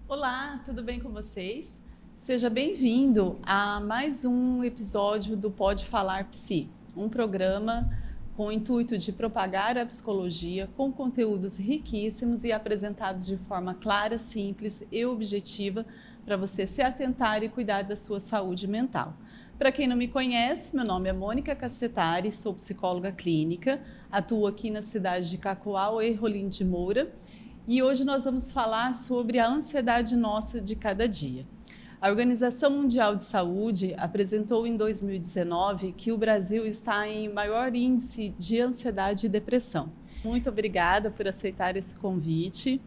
Olá, tudo bem com vocês? Seja bem-vindo a mais um episódio do Pode Falar Psi, um programa com o intuito de propagar a psicologia com conteúdos riquíssimos e apresentados de forma clara, simples e objetiva para você se atentar e cuidar da sua saúde mental. Para quem não me conhece, meu nome é Mônica Cassetari, sou psicóloga clínica, atuo aqui na cidade de Cacoal e Rolim de Moura. E hoje nós vamos falar sobre a ansiedade nossa de cada dia. A Organização Mundial de Saúde apresentou em 2019 que o Brasil está em maior índice de ansiedade e depressão. Muito obrigada por aceitar esse convite.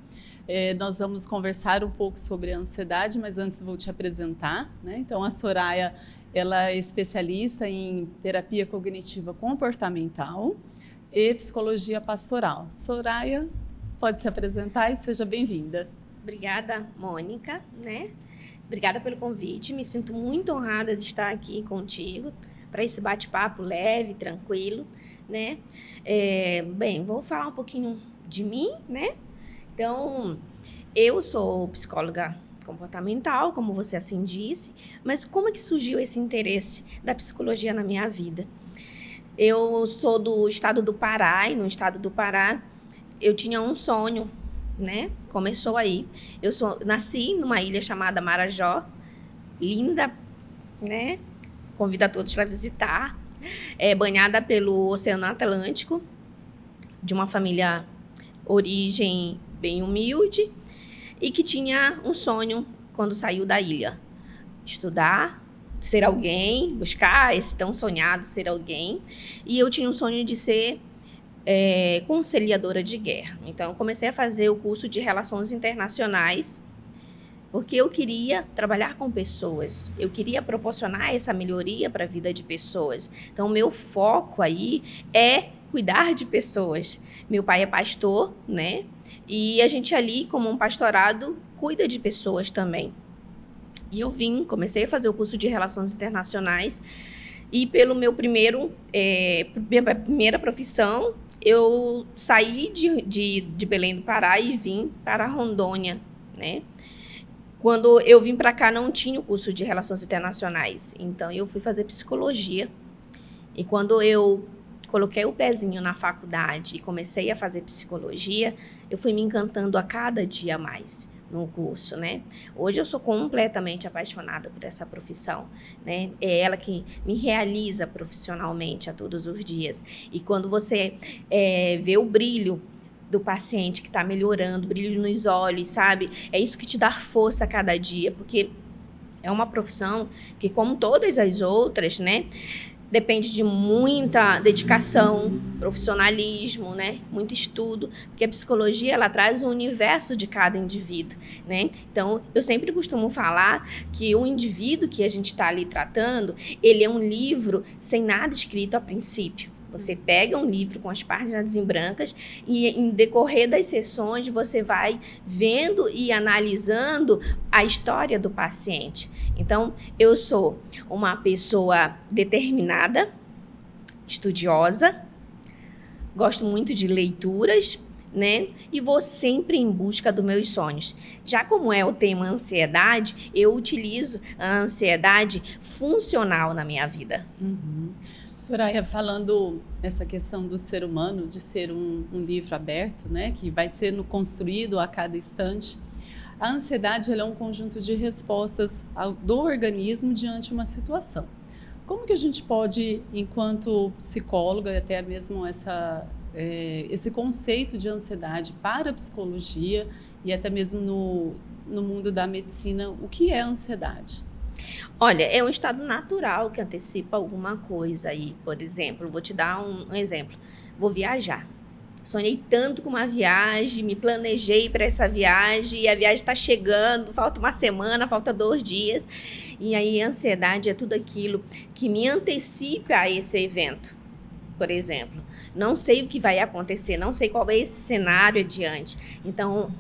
Nós vamos conversar um pouco sobre a ansiedade, mas antes vou te apresentar, né? Então, a Soraya, ela é especialista em terapia cognitiva comportamental e psicologia pastoral. Soraya, pode se apresentar e seja bem-vinda. Obrigada, Mônica, né? Obrigada pelo convite. Me sinto muito honrada de estar aqui contigo para esse bate-papo leve, tranquilo, né? Bem, vou falar um pouquinho de mim, né? Então, eu sou psicóloga comportamental, como você assim disse, mas como é que surgiu esse interesse da psicologia na minha vida? Eu sou do estado do Pará, e no estado do Pará eu tinha um sonho, né? Começou aí. Nasci numa ilha chamada Marajó, linda, né? Convido a todos para visitar. Banhada pelo Oceano Atlântico, de uma família origem bem humilde e que tinha um sonho quando saiu da ilha: estudar, ser alguém, buscar esse tão sonhado ser alguém. E eu tinha um sonho de ser conciliadora de guerra. Então, eu comecei a fazer o curso de Relações Internacionais, porque eu queria trabalhar com pessoas, eu queria proporcionar essa melhoria para a vida de pessoas. Então, o meu foco aí é cuidar de pessoas. Meu pai é pastor, né? E a gente ali, como um pastorado, cuida de pessoas também. E eu comecei a fazer o curso de Relações Internacionais, e pelo meu minha primeira profissão, eu saí de Belém do Pará e vim para Rondônia, né? Quando eu vim para cá, não tinha o curso de Relações Internacionais, então eu fui fazer psicologia. E quando eu coloquei o pezinho na faculdade e comecei a fazer psicologia, eu fui me encantando a cada dia mais no curso, né? Hoje eu sou completamente apaixonada por essa profissão, né? É ela que me realiza profissionalmente a todos os dias. E quando você vê o brilho do paciente que está melhorando, brilho nos olhos, sabe? É isso que te dá força a cada dia, porque é uma profissão que, como todas as outras, né, depende de muita dedicação, profissionalismo, né? Muito estudo, porque a psicologia ela traz o universo de cada indivíduo, né? Então, eu sempre costumo falar que o indivíduo que a gente está ali tratando, ele é um livro sem nada escrito a princípio. Você pega um livro com as páginas em brancas e, em decorrer das sessões, você vai vendo e analisando a história do paciente. Então, eu sou uma pessoa determinada, estudiosa, gosto muito de leituras, né? E vou sempre em busca dos meus sonhos. Já como é o tema ansiedade, eu utilizo a ansiedade funcional na minha vida. Uhum. Soraya, falando essa questão do ser humano, de ser um livro aberto, né, que vai sendo construído a cada instante, a ansiedade ela é um conjunto de respostas do organismo diante de uma situação. Como que a gente pode, enquanto psicóloga, e até mesmo esse conceito de ansiedade para a psicologia e até mesmo no mundo da medicina, o que é a ansiedade? Olha, é um estado natural que antecipa alguma coisa aí. Por exemplo, vou te dar um exemplo. Vou viajar. Sonhei tanto com uma viagem, me planejei para essa viagem, e a viagem está chegando, falta uma semana, falta 2 dias. E aí a ansiedade é tudo aquilo que me antecipa a esse evento. Por exemplo, não sei o que vai acontecer, não sei qual é esse cenário adiante. Então,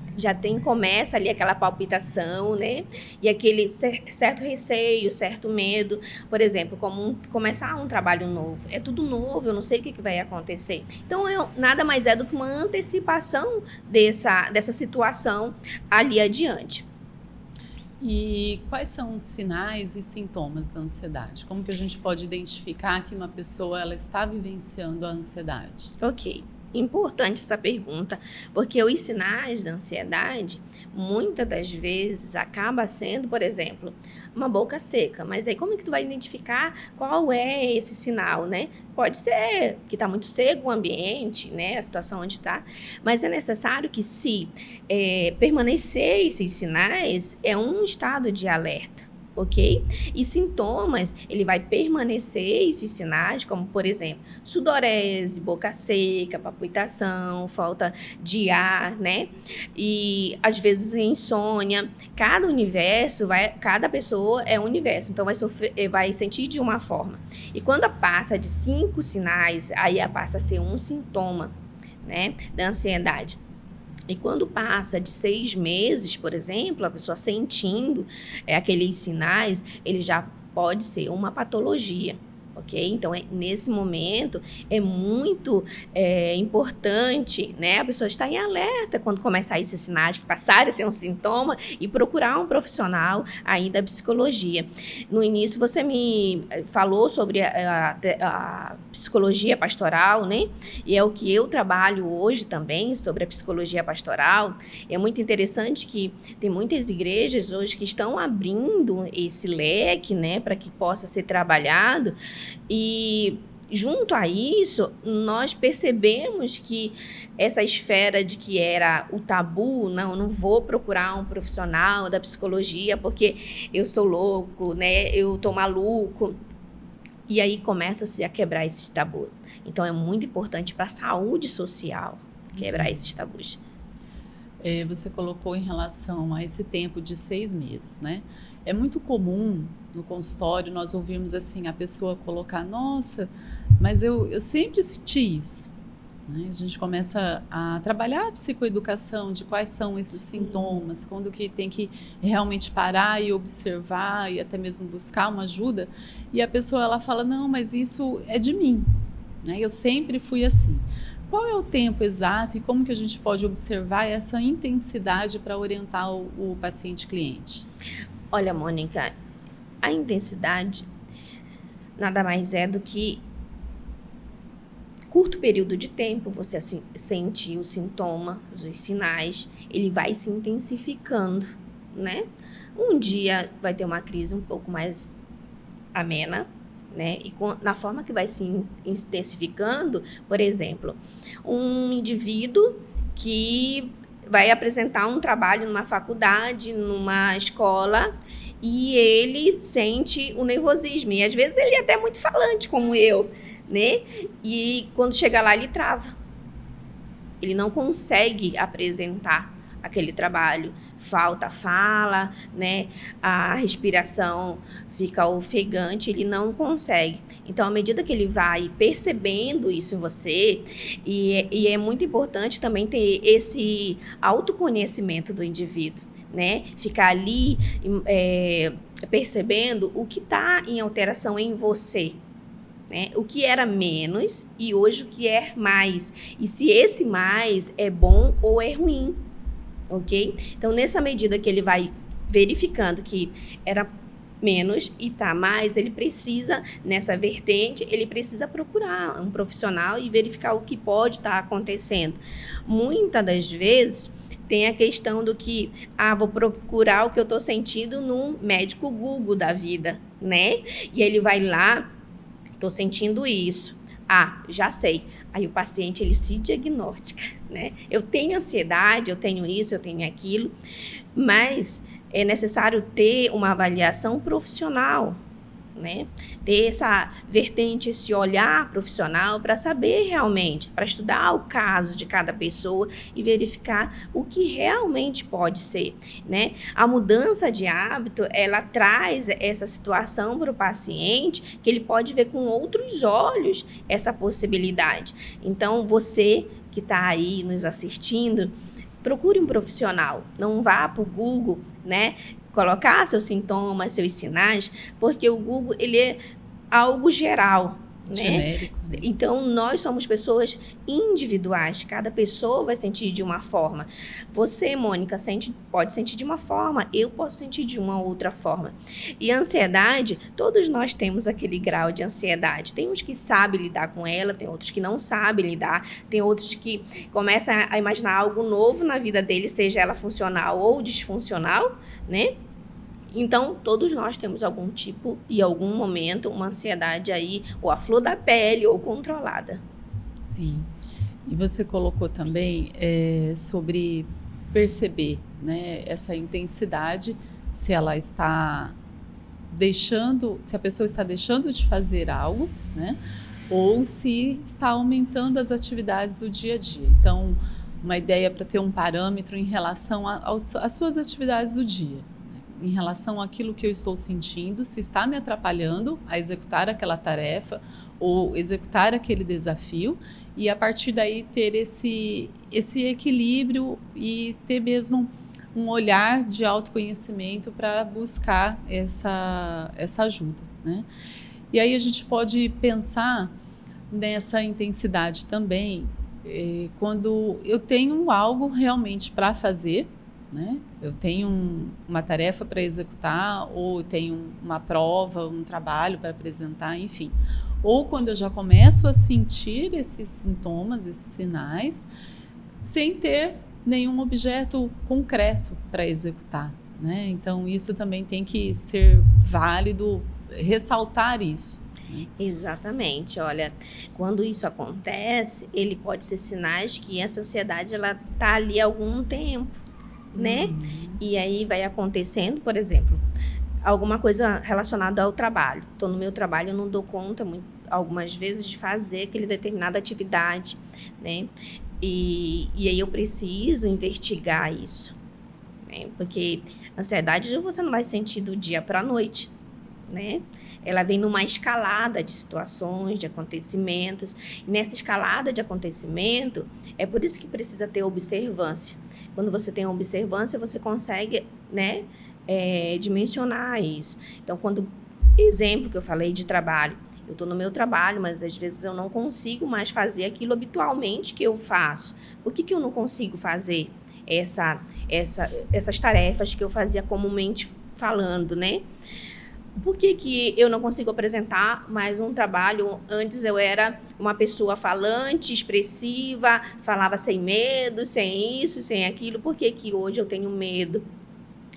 começa ali aquela palpitação, né? E aquele certo receio, certo medo. Por exemplo, começar um trabalho novo. É tudo novo, eu não sei o que vai acontecer. Então, nada mais é do que uma antecipação dessa situação ali adiante. E quais são os sinais e sintomas da ansiedade? Como que a gente pode identificar que uma pessoa ela está vivenciando a ansiedade? Ok. Importante essa pergunta, porque os sinais da ansiedade, muitas das vezes, acaba sendo, por exemplo, uma boca seca. Mas aí como é que tu vai identificar qual é esse sinal, né? Pode ser que está muito seco o ambiente, né? A situação onde está, mas é necessário que se permanecer esses sinais, é um estado de alerta. Ok? E sintomas, ele vai permanecer esses sinais, como, por exemplo, sudorese, boca seca, palpitação, falta de ar, né? E, às vezes, insônia. Cada pessoa é um universo, então vai sentir de uma forma. E quando passa de 5 sinais, aí passa a ser um sintoma, né, da ansiedade. E quando passa de 6 meses, por exemplo, a pessoa sentindo aqueles sinais, ele já pode ser uma patologia, ok? Então, nesse momento, é muito importante, né? A pessoa estar em alerta quando começar esses sinais, que passarem a ser um sintoma, e procurar um profissional aí da psicologia. No início, você me falou sobre a psicologia pastoral, né? E é o que eu trabalho hoje também, sobre a psicologia pastoral. É muito interessante que tem muitas igrejas hoje que estão abrindo esse leque, né? Para que possa ser trabalhado. E junto a isso, nós percebemos que essa esfera de que era o tabu, não vou procurar um profissional da psicologia porque eu sou louco, né? Eu tô maluco. E aí começa-se a quebrar esses tabus. Então é muito importante para a saúde social quebrar esses tabus. Você colocou em relação a esse tempo de 6 meses, né? É muito comum no consultório nós ouvirmos assim, a pessoa colocar, nossa, mas eu sempre senti isso. Né? A gente começa a trabalhar a psicoeducação de quais são esses sintomas, quando que tem que realmente parar e observar e até mesmo buscar uma ajuda. E a pessoa ela fala, não, mas isso é de mim, né? Eu sempre fui assim. Qual é o tempo exato e como que a gente pode observar essa intensidade para orientar o paciente cliente? Olha, Mônica, a intensidade nada mais é do que curto período de tempo, você sente os sintomas, os sinais, ele vai se intensificando, né? Um dia vai ter uma crise um pouco mais amena, né? E na forma que vai se intensificando, por exemplo, um indivíduo que vai apresentar um trabalho numa faculdade, numa escola, e ele sente o nervosismo. E às vezes ele é até muito falante, como eu, né? E quando chega lá, ele trava. Ele não consegue apresentar aquele trabalho. Falta fala, né? A respiração fica ofegante, ele não consegue. Então, à medida que ele vai percebendo isso em você, e é muito importante também ter esse autoconhecimento do indivíduo, né? Ficar ali percebendo o que está em alteração em você. Né? O que era menos e hoje o que é mais. E se esse mais é bom ou é ruim. Ok? Então, nessa medida que ele vai verificando que era menos e tá mais, ele precisa, nessa vertente, ele precisa procurar um profissional e verificar o que pode estar acontecendo. Muitas das vezes, tem a questão do que, vou procurar o que eu tô sentindo num médico Google da vida, né? E ele vai lá, tô sentindo isso. Já sei. Aí o paciente, ele se diagnostica, né? Eu tenho ansiedade, eu tenho isso, eu tenho aquilo, mas é necessário ter uma avaliação profissional, né? Ter essa vertente, esse olhar profissional para saber realmente, para estudar o caso de cada pessoa e verificar o que realmente pode ser, né? A mudança de hábito, ela traz essa situação para o paciente que ele pode ver com outros olhos essa possibilidade. Então, você que está aí nos assistindo, procure um profissional, não vá para o Google, né? Colocar seus sintomas, seus sinais, porque o Google, ele é algo geral, né? Genérico, né? Então, nós somos pessoas individuais, cada pessoa vai sentir de uma forma. Você, Mônica, pode sentir de uma forma, eu posso sentir de uma outra forma. E a ansiedade, todos nós temos aquele grau de ansiedade. Tem uns que sabem lidar com ela, tem outros que não sabem lidar, tem outros que começam a imaginar algo novo na vida deles, seja ela funcional ou disfuncional, né? Então, todos nós temos algum tipo e algum momento uma ansiedade aí, ou a flor da pele, ou controlada. Sim. E você colocou também sobre perceber, né, essa intensidade, se ela está se a pessoa está deixando de fazer algo, né, ou se está aumentando as atividades do dia a dia. Então, uma ideia para ter um parâmetro em relação às suas atividades do dia, em relação àquilo que eu estou sentindo, se está me atrapalhando a executar aquela tarefa ou executar aquele desafio, e a partir daí ter esse equilíbrio e ter mesmo um olhar de autoconhecimento para buscar essa ajuda, né? E aí a gente pode pensar nessa intensidade também quando eu tenho algo realmente para fazer, né? Eu tenho uma tarefa para executar, ou eu tenho uma prova, um trabalho para apresentar, enfim. Ou quando eu já começo a sentir esses sintomas, esses sinais, sem ter nenhum objeto concreto para executar, né? Então, isso também tem que ser válido, ressaltar isso. Exatamente, olha, quando isso acontece, ele pode ser sinais que essa ansiedade ela tá ali há algum tempo, né? E aí vai acontecendo, por exemplo, alguma coisa relacionada ao trabalho. Estou no meu trabalho, eu não dou conta algumas vezes de fazer aquela determinada atividade, né? E aí eu preciso investigar isso, né? Porque ansiedade você não vai sentir do dia para a noite, né? Ela vem numa escalada de situações, de acontecimentos. E nessa escalada de acontecimento, é por isso que precisa ter observância. Quando você tem observância, você consegue, né, dimensionar isso. Então, exemplo que eu falei de trabalho, eu estou no meu trabalho, mas às vezes eu não consigo mais fazer aquilo habitualmente que eu faço. Por que eu não consigo fazer essas tarefas que eu fazia comumente falando, né? Por que eu não consigo apresentar mais um trabalho? Antes eu era uma pessoa falante, expressiva, falava sem medo, sem isso, sem aquilo. Por que hoje eu tenho medo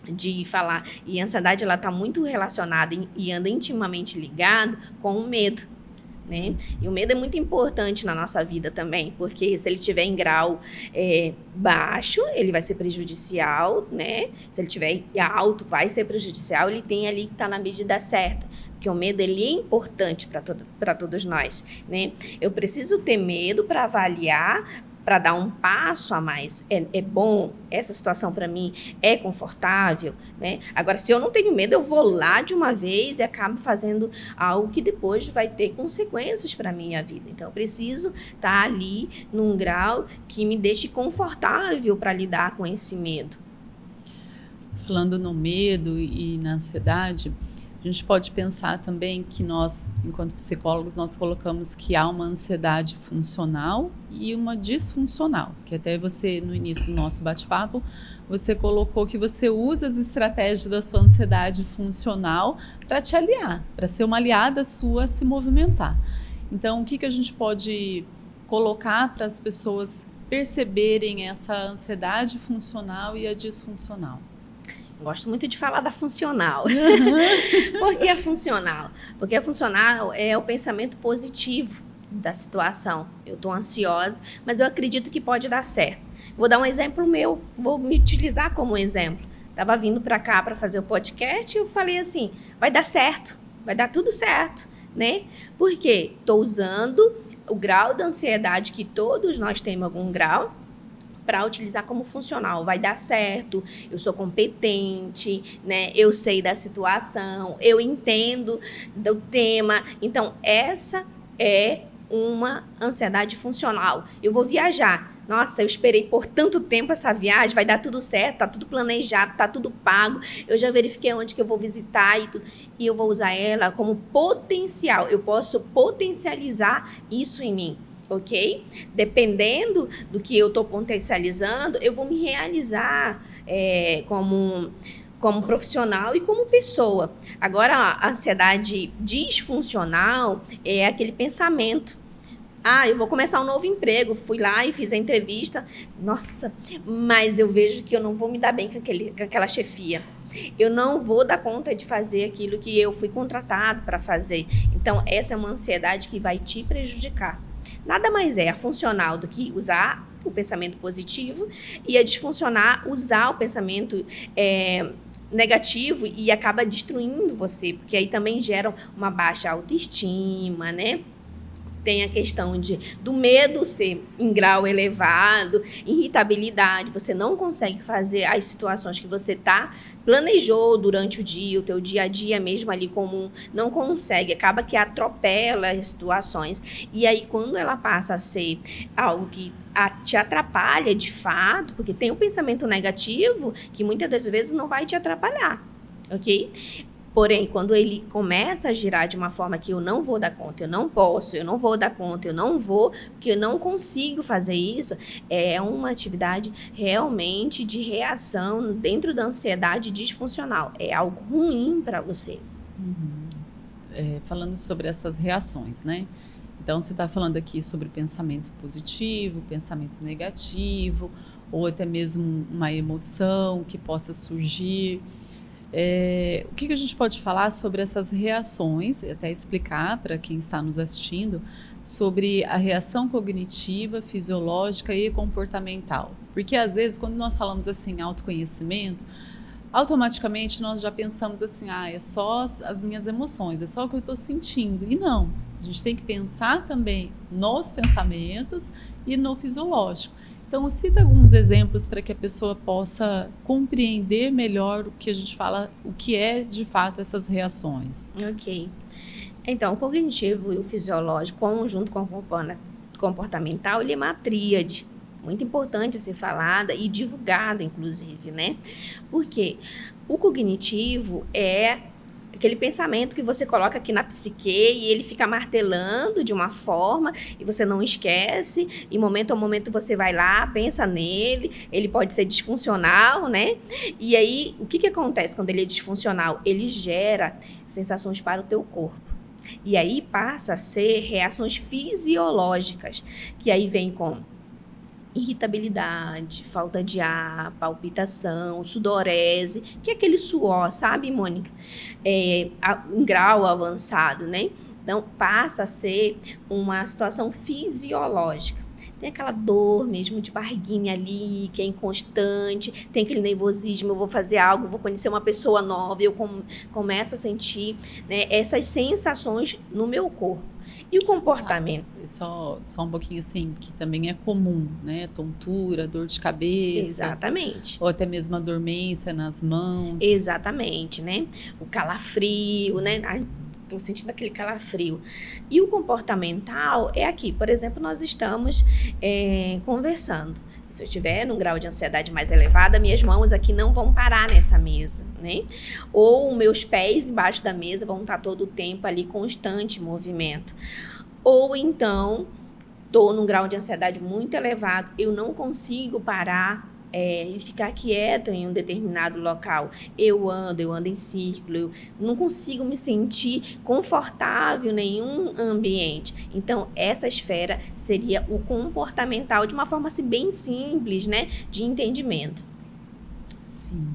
de falar? E a ansiedade ela está muito relacionada e anda intimamente ligado com o medo, né? E o medo é muito importante na nossa vida também, porque se ele estiver em grau baixo, ele vai ser prejudicial, né? Se ele estiver alto, vai ser prejudicial. Ele tem ali que estar na medida certa, porque o medo ele é importante para todos nós, né? Eu preciso ter medo para avaliar, para dar um passo a mais. É bom? Essa situação para mim é confortável, né? Agora, se eu não tenho medo, eu vou lá de uma vez e acabo fazendo algo que depois vai ter consequências para a minha vida. Então, eu preciso estar ali num grau que me deixe confortável para lidar com esse medo. Falando no medo e na ansiedade, a gente pode pensar também que nós, enquanto psicólogos, nós colocamos que há uma ansiedade funcional e uma disfuncional, que até você, no início do nosso bate-papo, você colocou que você usa as estratégias da sua ansiedade funcional para te aliar, para ser uma aliada sua a se movimentar. Então, o que a gente pode colocar para as pessoas perceberem essa ansiedade funcional e a disfuncional? Gosto muito de falar da funcional. Por que a funcional? Porque a funcional é o pensamento positivo da situação. Eu estou ansiosa, mas eu acredito que pode dar certo. Vou dar um exemplo meu, vou me utilizar como exemplo. Estava vindo para cá para fazer o podcast e eu falei assim, vai dar certo, vai dar tudo certo, né? Por quê? Estou usando o grau da ansiedade, que todos nós temos algum grau, para utilizar como funcional. Vai dar certo, eu sou competente, né? Eu sei da situação, eu entendo do tema. Então, essa é uma ansiedade funcional. Eu vou viajar. Nossa, eu esperei por tanto tempo essa viagem, vai dar tudo certo, tá tudo planejado, tá tudo pago. Eu já verifiquei onde que eu vou visitar e tudo. E eu vou usar ela como potencial. Eu posso potencializar isso em mim, ok? Dependendo do que eu estou potencializando, eu vou me realizar como profissional e como pessoa. Agora, a ansiedade disfuncional é aquele pensamento. Eu vou começar um novo emprego. Fui lá e fiz a entrevista. Nossa, mas eu vejo que eu não vou me dar bem com aquela chefia. Eu não vou dar conta de fazer aquilo que eu fui contratado para fazer. Então, essa é uma ansiedade que vai te prejudicar. Nada mais é a funcional do que usar o pensamento positivo e a disfuncional usar o pensamento negativo e acaba destruindo você, porque aí também gera uma baixa autoestima, né? Tem a questão do medo ser em grau elevado, irritabilidade, você não consegue fazer as situações que você planejou durante o dia, o teu dia a dia mesmo ali comum, não consegue, acaba que atropela as situações. E aí, quando ela passa a ser algo que te atrapalha de fato, porque tem um pensamento negativo que muitas das vezes não vai te atrapalhar, ok? Porém, quando ele começa a girar de uma forma que eu não vou dar conta, eu não posso, eu não vou dar conta, eu não vou, porque eu não consigo fazer isso, é uma atividade realmente de reação dentro da ansiedade disfuncional. É algo ruim para você. Falando sobre essas reações, né? Então, você está falando aqui sobre pensamento positivo, pensamento negativo, ou até mesmo uma emoção que possa surgir. O que a gente pode falar sobre essas reações, até explicar para quem está nos assistindo, sobre a reação cognitiva, fisiológica e comportamental? Porque às vezes, quando nós falamos assim, autoconhecimento, automaticamente nós já pensamos assim, é só as minhas emoções, é só o que eu estou sentindo. E não, a gente tem que pensar também nos pensamentos e no fisiológico. Então, cita alguns exemplos para que a pessoa possa compreender melhor o que a gente fala, o que é de fato essas reações. Ok. Então, o cognitivo e o fisiológico, junto com o comportamental, ele é uma tríade muito importante a ser falada e divulgada, inclusive, né? Porque o cognitivo é aquele pensamento que você coloca aqui na psique e ele fica martelando de uma forma e você não esquece, e momento a momento você vai lá, pensa nele, ele pode ser disfuncional, né? E aí, o que acontece quando ele é disfuncional? Ele gera sensações para o teu corpo. E aí passa a ser reações fisiológicas, que aí vem com irritabilidade, falta de ar, palpitação, sudorese, que é aquele suor, sabe, Mônica? Em grau avançado, né? Então, passa a ser uma situação fisiológica. Tem aquela dor mesmo de barriguinha ali, que é inconstante, tem aquele nervosismo, eu vou fazer algo, vou conhecer uma pessoa nova, eu começo a sentir, né, essas sensações no meu corpo. E o comportamento? Só um pouquinho assim, que também é comum, né? Tontura, dor de cabeça. Exatamente. Ou até mesmo a dormência nas mãos. Exatamente, né? O calafrio, né? Estou sentindo aquele calafrio. E o comportamental é aqui. Por exemplo, nós estamos conversando. Se eu estiver num grau de ansiedade mais elevada, minhas mãos aqui não vão parar nessa mesa, né? Ou meus pés embaixo da mesa vão estar todo o tempo ali, constante movimento. Ou então, estou num grau de ansiedade muito elevado, eu não consigo parar e ficar quieto em um determinado local. Eu ando em círculo, eu não consigo me sentir confortável em nenhum ambiente. Então, essa esfera seria o comportamental, de uma forma assim, bem simples, né, de entendimento. Sim.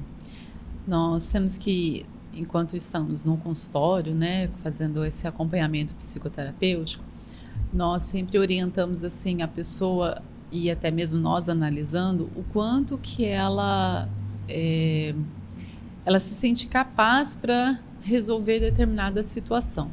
Nós temos que, enquanto estamos no consultório, né, fazendo esse acompanhamento psicoterapêutico, nós sempre orientamos assim a pessoa, e até mesmo nós analisando o quanto que ela se sente capaz para resolver determinada situação.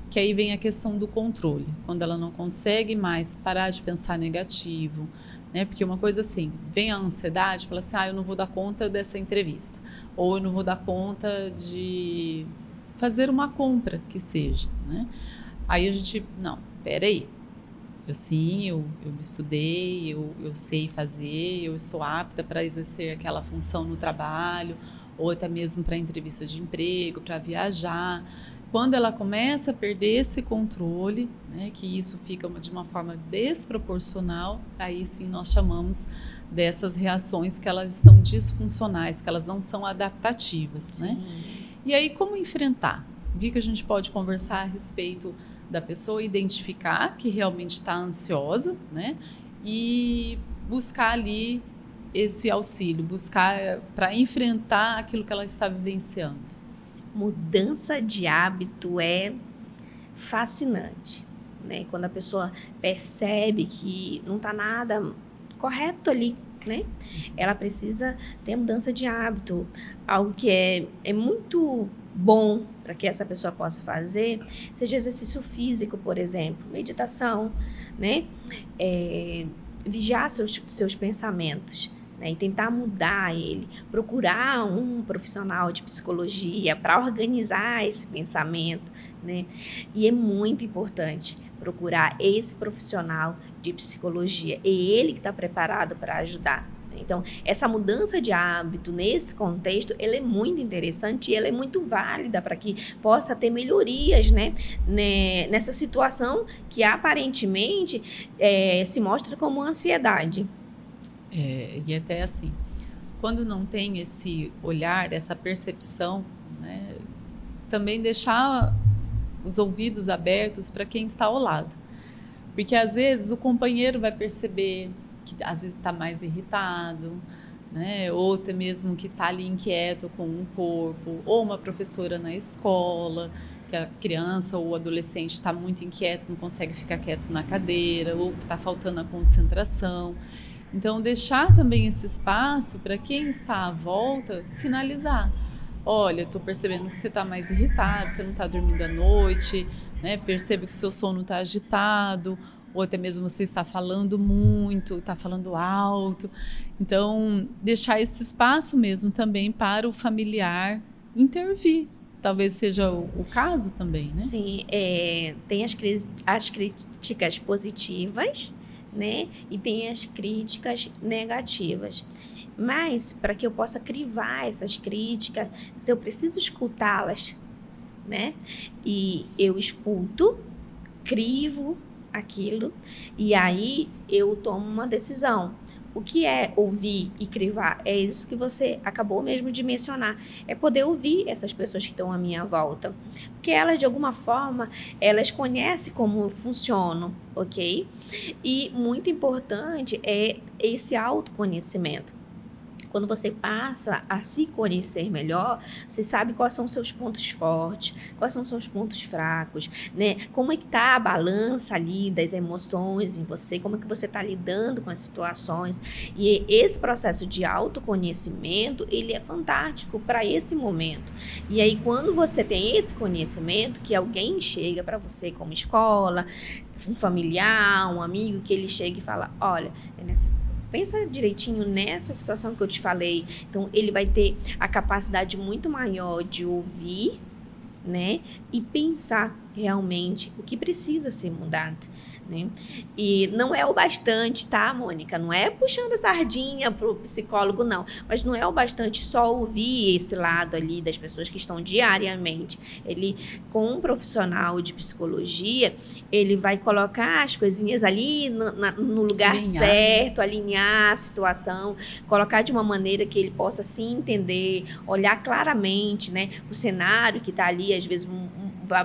Que aí vem a questão do controle, quando ela não consegue mais parar de pensar negativo, né? Porque uma coisa assim, vem a ansiedade, fala assim, eu não vou dar conta dessa entrevista, ou eu não vou dar conta de fazer uma compra que seja, né? Aí a gente, não, peraí, eu estudei, eu sei fazer, eu estou apta para exercer aquela função no trabalho, ou até mesmo para entrevista de emprego, para viajar. Quando ela começa a perder esse controle, né, que isso fica de uma forma desproporcional, aí sim nós chamamos dessas reações que elas estão disfuncionais, que elas não são adaptativas, né? E aí, como enfrentar? O que a gente pode conversar a respeito da pessoa identificar que realmente está ansiosa, né? E buscar ali esse auxílio, buscar para enfrentar aquilo que ela está vivenciando. Mudança de hábito é fascinante, né? Quando a pessoa percebe que não está nada correto ali, né? Ela precisa ter mudança de hábito, algo que é muito bom para que essa pessoa possa fazer, seja exercício físico, por exemplo, meditação, né? Vigiar seus pensamentos, né? E tentar mudar ele, procurar um profissional de psicologia para organizar esse pensamento, né? E é muito importante procurar esse profissional de psicologia, é ele que está preparado para ajudar. Então, essa mudança de hábito nesse contexto, ela é muito interessante e ela é muito válida para que possa ter melhorias, né, nessa situação que aparentemente se mostra como ansiedade. E até assim, quando não tem esse olhar, essa percepção, né, também deixar os ouvidos abertos para quem está ao lado. Porque às vezes o companheiro vai perceber que às vezes está mais irritado, né? Ou até mesmo que está ali inquieto com o corpo, ou uma professora na escola, que a criança ou o adolescente está muito inquieto, não consegue ficar quieto na cadeira, ou está faltando a concentração. Então, deixar também esse espaço para quem está à volta sinalizar. Olha, estou percebendo que você está mais irritado, você não está dormindo à noite, né? Percebo que o seu sono está agitado, ou até mesmo você está falando muito, está falando alto. Então, deixar esse espaço mesmo também para o familiar intervir. Talvez seja o caso também, né? Sim, tem as críticas positivas, né? E tem as críticas negativas. Mas, para que eu possa crivar essas críticas, eu preciso escutá-las, né? E eu escuto, crivo aquilo, e aí eu tomo uma decisão. O que é ouvir e crivar? É isso que você acabou mesmo de mencionar. É poder ouvir essas pessoas que estão à minha volta. Porque elas, de alguma forma, elas conhecem como eu funciono, ok? E muito importante é esse autoconhecimento. Quando você passa a se conhecer melhor, você sabe quais são os seus pontos fortes, quais são os seus pontos fracos, né? Como é que tá a balança ali das emoções em você, como é que você está lidando com as situações. E esse processo de autoconhecimento, ele é fantástico para esse momento. E aí, quando você tem esse conhecimento, que alguém chega para você como escola, um familiar, um amigo, que ele chega e fala, olha, pensa direitinho nessa situação que eu te falei. Então, ele vai ter a capacidade muito maior de ouvir, né? E pensar realmente o que precisa ser mudado, né? E não é o bastante, tá, Mônica? Não é puxando a sardinha pro psicólogo, não. Mas não é o bastante só ouvir esse lado ali das pessoas que estão diariamente. Ele, com um profissional de psicologia, ele vai colocar as coisinhas ali no lugar certo, alinhar a situação, colocar de uma maneira que ele possa se entender, olhar claramente, né, o cenário que está ali, às vezes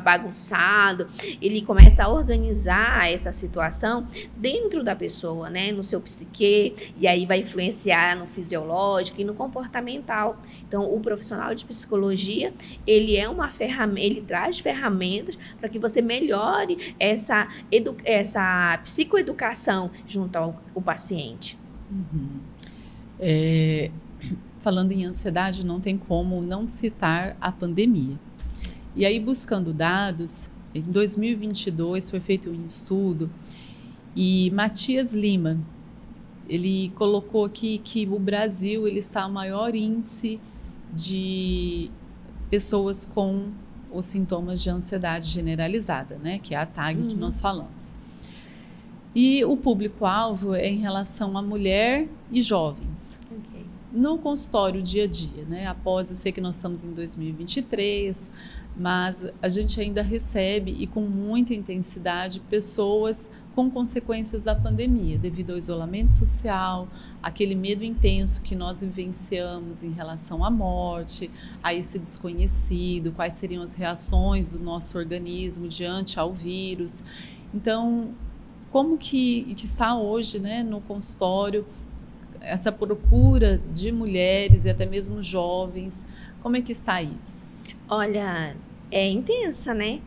bagunçado. Ele começa a organizar essa situação dentro da pessoa, né, no seu psique, e aí vai influenciar no fisiológico e no comportamental. Então, o profissional de psicologia, ele é uma ferramenta, ele traz ferramentas para que você melhore essa psicoeducação junto ao paciente. Uhum. Falando em ansiedade, não tem como não citar a pandemia. E aí, buscando dados, em 2022 foi feito um estudo e Matias Lima, ele colocou aqui que o Brasil ele está no maior índice de pessoas com os sintomas de ansiedade generalizada, né? Que é a TAG que nós falamos. E o público-alvo é em relação à mulher e jovens. Ok. No consultório dia a dia, né? Após, eu sei que nós estamos em 2023, mas a gente ainda recebe e com muita intensidade pessoas com consequências da pandemia, devido ao isolamento social, aquele medo intenso que nós vivenciamos em relação à morte, a esse desconhecido, quais seriam as reações do nosso organismo diante ao vírus. Então, como que está hoje, né, no consultório, essa procura de mulheres e até mesmo jovens, como é que está isso? Olha, é intensa, né?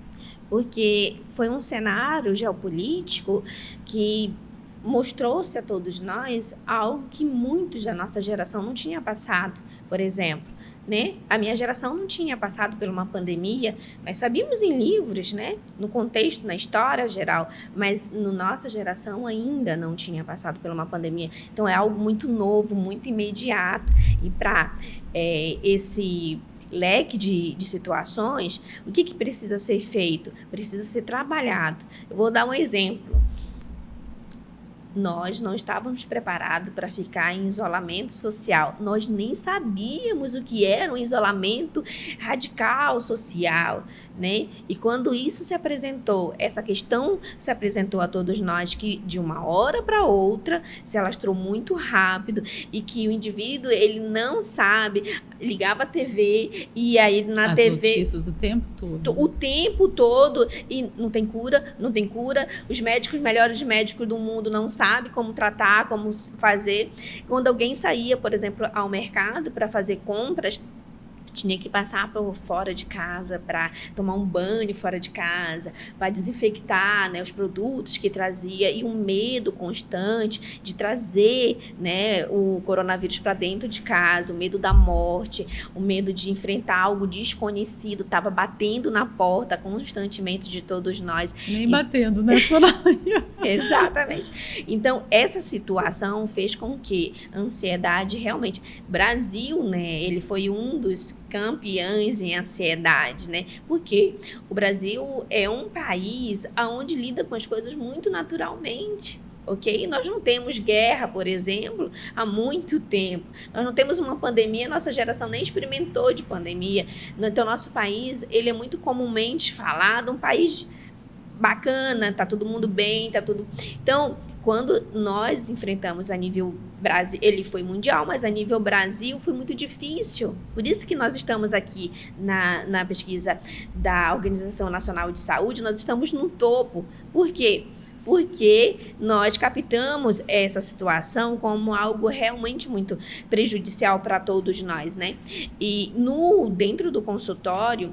Porque foi um cenário geopolítico que mostrou-se a todos nós algo que muitos da nossa geração não tinha passado. Por exemplo, né? A minha geração não tinha passado por uma pandemia. Nós sabíamos em livros, né? No contexto, na história geral, mas na nossa geração ainda não tinha passado por uma pandemia. Então é algo muito novo, muito imediato. E para esse leque de situações, o que precisa ser feito? Precisa ser trabalhado. Eu vou dar um exemplo. Nós não estávamos preparados para ficar em isolamento social. Nós nem sabíamos o que era um isolamento radical social, né? E quando isso se apresentou, essa questão se apresentou a todos nós, que de uma hora para outra se alastrou muito rápido e que o indivíduo, ele não sabe, ligava a TV e aí na As TV... notícias o tempo todo. O tempo todo, e não tem cura, não tem cura. Os médicos, os melhores médicos do mundo não sabem como tratar, como fazer. Quando alguém saía, por exemplo, ao mercado para fazer compras, tinha que passar por fora de casa para tomar um banho fora de casa, para desinfectar, né, os produtos que trazia, e um medo constante de trazer, né, o coronavírus para dentro de casa, o medo da morte, o medo de enfrentar algo desconhecido, estava batendo na porta constantemente de todos nós. Nem batendo, né, Soraya? Exatamente. Então, essa situação fez com que a ansiedade realmente... Brasil, né, ele foi um dos campeões em ansiedade, né? Porque o Brasil é um país onde lida com as coisas muito naturalmente. Ok? Nós não temos guerra, por exemplo, há muito tempo. Nós não temos uma pandemia, nossa geração nem experimentou de pandemia. Então, nosso país, ele é muito comumente falado, um país bacana, tá todo mundo bem, tá tudo... Então, quando nós enfrentamos a nível Brasil, ele foi mundial, mas a nível Brasil foi muito difícil. Por isso que nós estamos aqui na pesquisa da Organização Nacional de Saúde, nós estamos no topo. Por quê? Porque nós captamos essa situação como algo realmente muito prejudicial para todos nós, né? E dentro do consultório,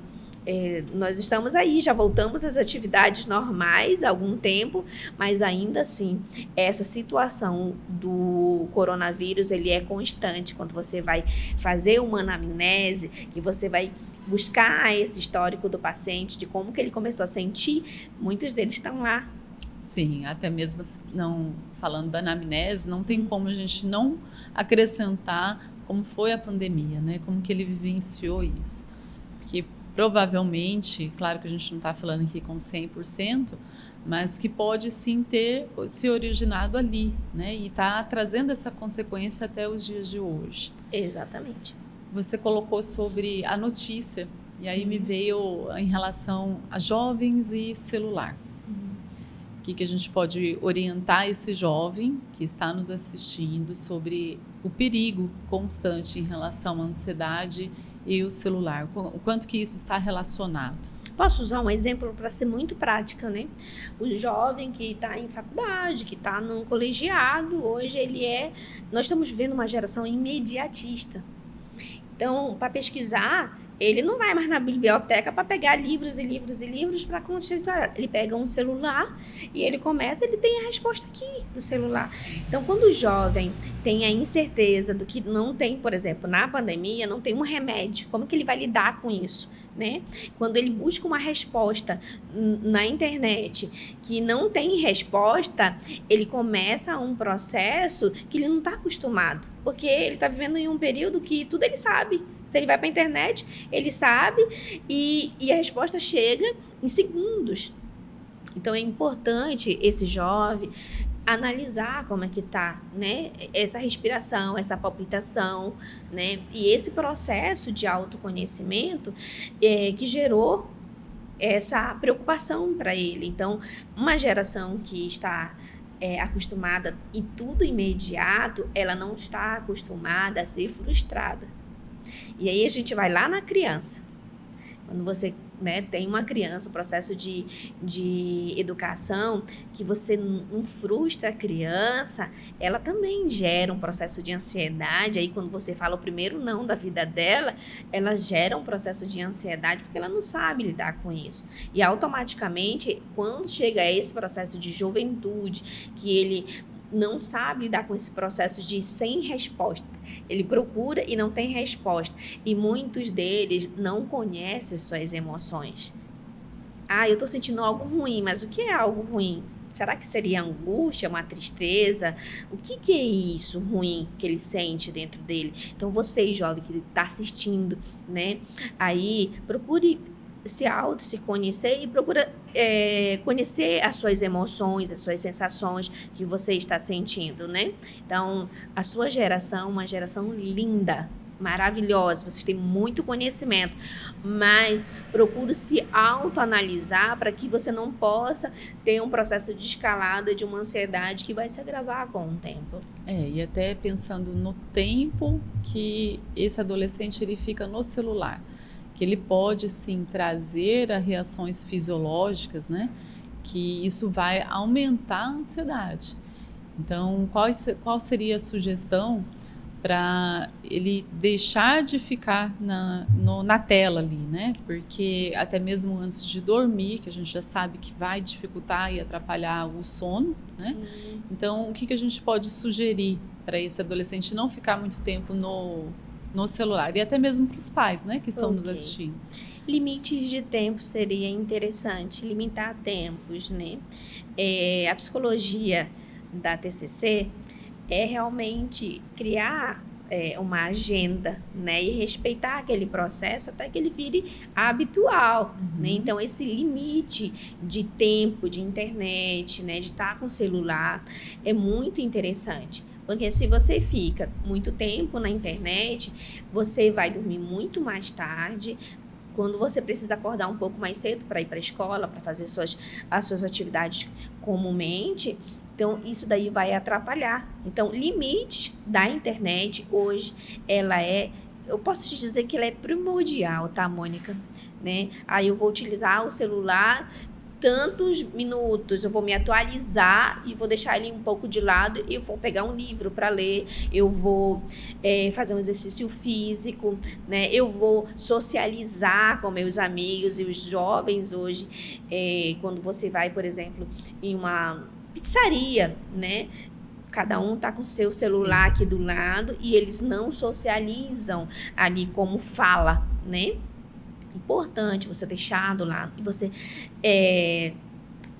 nós estamos aí, já voltamos às atividades normais há algum tempo, mas ainda assim, essa situação do coronavírus, ele é constante. Quando você vai fazer uma anamnese, que você vai buscar esse histórico do paciente, de como que ele começou a sentir, muitos deles estão lá. Sim, até mesmo não falando da anamnese, não tem como a gente não acrescentar como foi a pandemia, né? Como que ele vivenciou isso. Porque provavelmente, claro que a gente não está falando aqui com 100%, mas que pode sim ter se originado ali, né? E está trazendo essa consequência até os dias de hoje. Exatamente. Você colocou sobre a notícia, e aí me veio em relação a jovens e celular. O que a gente pode orientar esse jovem que está nos assistindo sobre o perigo constante em relação à ansiedade e o celular? O quanto que isso está relacionado? Posso usar um exemplo para ser muito prática, né? O jovem que está em faculdade, que está no colegiado, hoje nós estamos vivendo uma geração imediatista. Então, para pesquisar, ele não vai mais na biblioteca para pegar livros e livros e livros para consultar. Ele pega um celular e ele tem a resposta aqui do celular. Então, quando o jovem tem a incerteza do que não tem, por exemplo, na pandemia, não tem um remédio, como que ele vai lidar com isso? Né? Quando ele busca uma resposta na internet que não tem resposta, ele começa um processo que ele não está acostumado, porque ele está vivendo em um período que tudo ele sabe. Se ele vai para a internet, ele sabe, e a resposta chega em segundos. Então, é importante esse jovem analisar como é que tá, né? Essa respiração, essa palpitação, né? E esse processo de autoconhecimento que gerou essa preocupação para ele. Então, uma geração que está acostumada em tudo imediato, ela não está acostumada a ser frustrada. E aí a gente vai lá na criança. Quando você, né, tem uma criança, o processo de educação, que você não frustra a criança, ela também gera um processo de ansiedade. Aí quando você fala o primeiro não da vida dela, ela gera um processo de ansiedade, porque ela não sabe lidar com isso. E automaticamente, quando chega a esse processo de juventude, que ele não sabe lidar com esse processo de sem resposta. Ele procura e não tem resposta. E muitos deles não conhecem suas emoções. Eu estou sentindo algo ruim, mas o que é algo ruim? Será que seria angústia, uma tristeza? O que é isso ruim que ele sente dentro dele? Então, você, jovem, que está assistindo, né? Aí, procure se conhecer e procura conhecer as suas emoções, as suas sensações que você está sentindo, né? Então, a sua geração é uma geração linda, maravilhosa, vocês têm muito conhecimento, mas procure se autoanalisar para que você não possa ter um processo de escalada de uma ansiedade que vai se agravar com o tempo. E até pensando no tempo que esse adolescente ele fica no celular, que ele pode sim trazer a reações fisiológicas, né? Que isso vai aumentar a ansiedade. Então, qual seria a sugestão para ele deixar de ficar na tela ali, né? Porque até mesmo antes de dormir, que a gente já sabe que vai dificultar e atrapalhar o sono, né? Sim. Então, o que a gente pode sugerir para esse adolescente não ficar muito tempo no celular, e até mesmo para os pais, né, que estão nos assistindo? Limites de tempo seria interessante, limitar tempos, né? A psicologia da TCC é realmente criar uma agenda, né? E respeitar aquele processo até que ele vire habitual, né? Então, esse limite de tempo, de internet, né? De estar com o celular é muito interessante. Porque se você fica muito tempo na internet, você vai dormir muito mais tarde. Quando você precisa acordar um pouco mais cedo para ir para a escola, para fazer as suas atividades comumente, então isso daí vai atrapalhar. Então, limites da internet hoje, eu posso te dizer que ela é primordial, tá, Mônica? Né? Aí eu vou utilizar o celular tantos minutos, eu vou me atualizar e vou deixar ele um pouco de lado e eu vou pegar um livro para ler, eu vou fazer um exercício físico, né? Eu vou socializar com meus amigos. E os jovens hoje, quando você vai, por exemplo, em uma pizzaria, né? Cada um tá com o seu celular aqui do lado e eles não socializam ali como fala, né? Importante você deixar do lado e você,